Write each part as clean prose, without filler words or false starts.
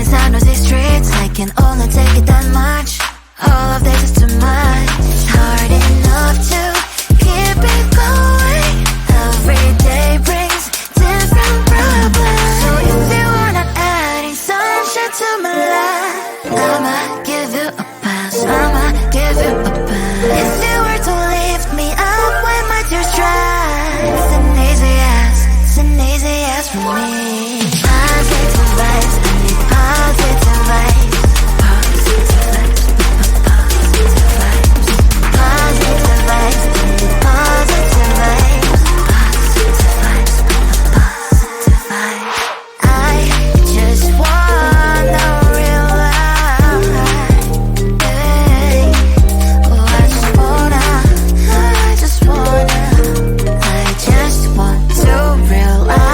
the sound of these streets, I can only take it that much. All of this is too much. It's hard enough to keep it going. Every day brings different problems. So if you are not adding sunshine to my life, I'ma give you a pass, I'ma give you a pass. If you were to lift me up when my tears dry, it's an easy yes, it's an easy yes for me. Positive vibes, I need positive vibes. Positive vibes, positive vibes. Positive vibes, I need positive vibes. Positive vibes, positive vibes. I just wanna realize, hey, oh, I just wanna to realize,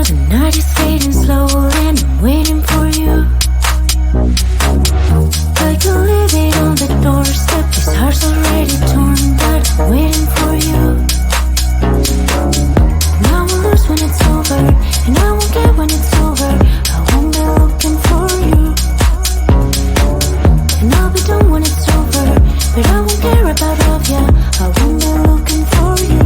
The night is fading slowly and I'm waiting for you. I can leave it on the doorstep. This heart's already torn, but I'm waiting for you. And I will lose when it's over, and I won't get when it's over. I won't be looking for you. And I'll be done when it's over, but I won't care about love, yeah. I won't be looking for you.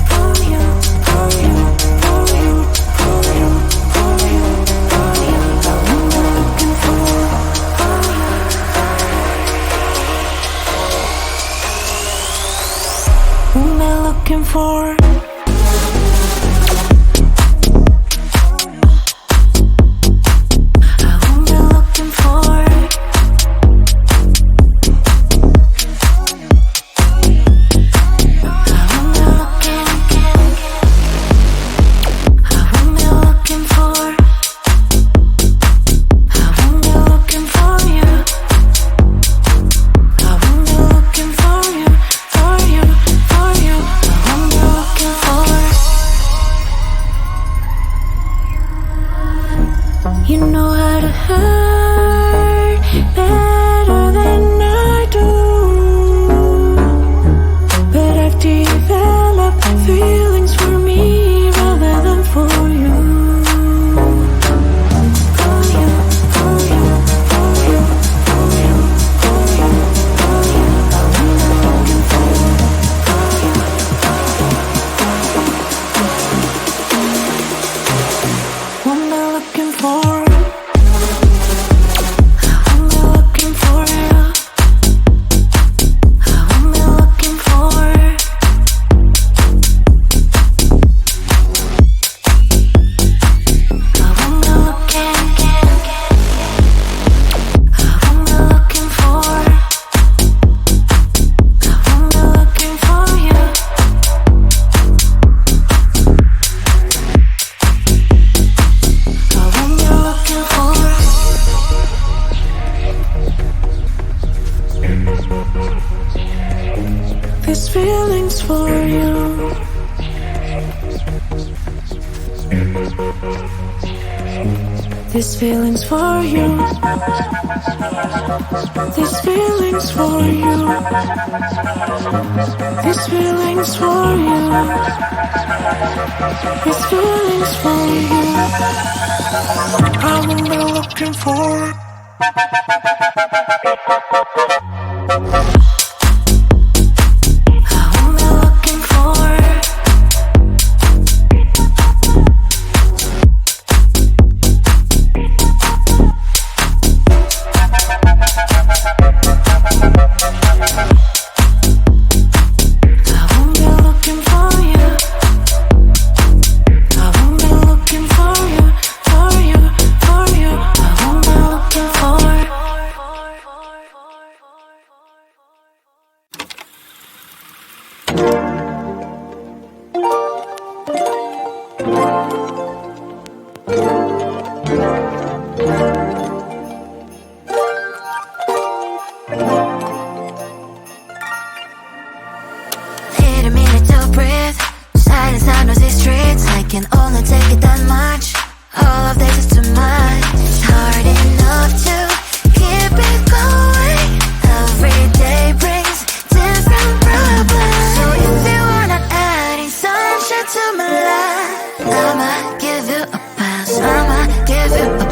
For you, for you, for you, for you, for you, for you. I won't be looking for you. Won't be looking for. You know how to hurt better than I do, but I've developed feelings for me rather than for you. For you, for you, for you, for you, for you, for you. I'm looking for you. What am I looking for? These feelings for you. These feelings for you. These feelings for you. These feelings for you. These feelings for you. I won't be looking for. Can only take it that much. All of this is too much. It's hard enough to keep it going. Every day brings different problems. So if you wanna add sunshine to my life, I'ma give you a pass. I'ma give you a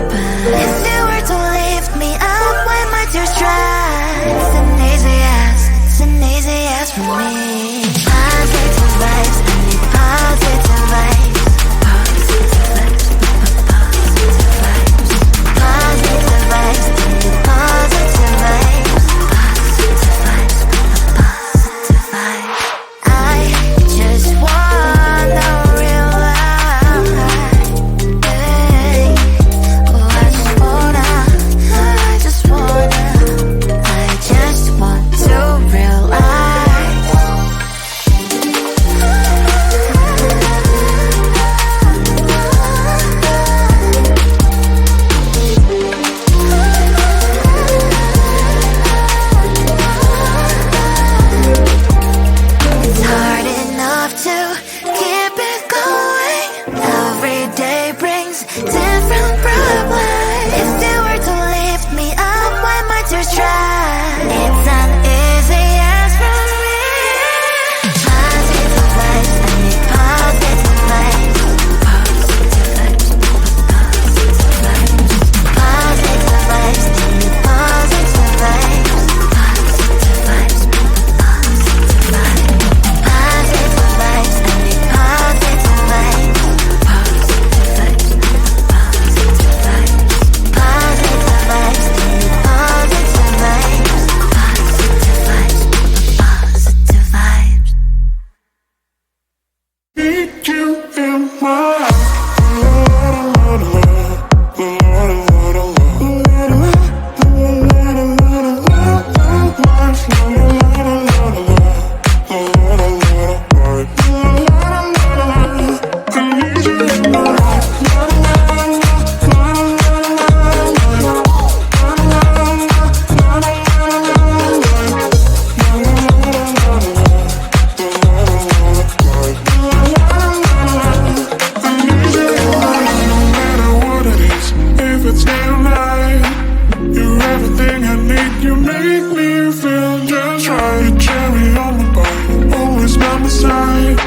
You make me feel just right. The cherry on my pie, always by my side.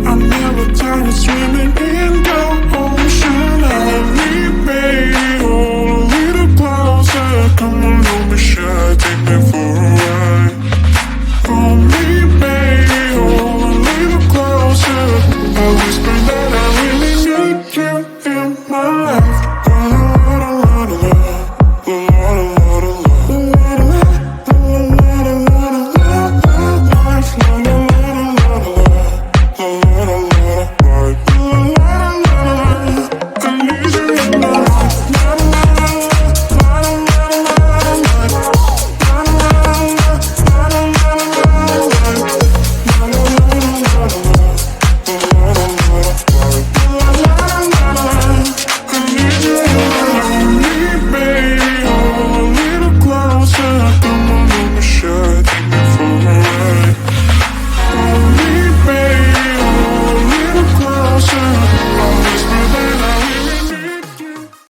I'm never tired of swimming in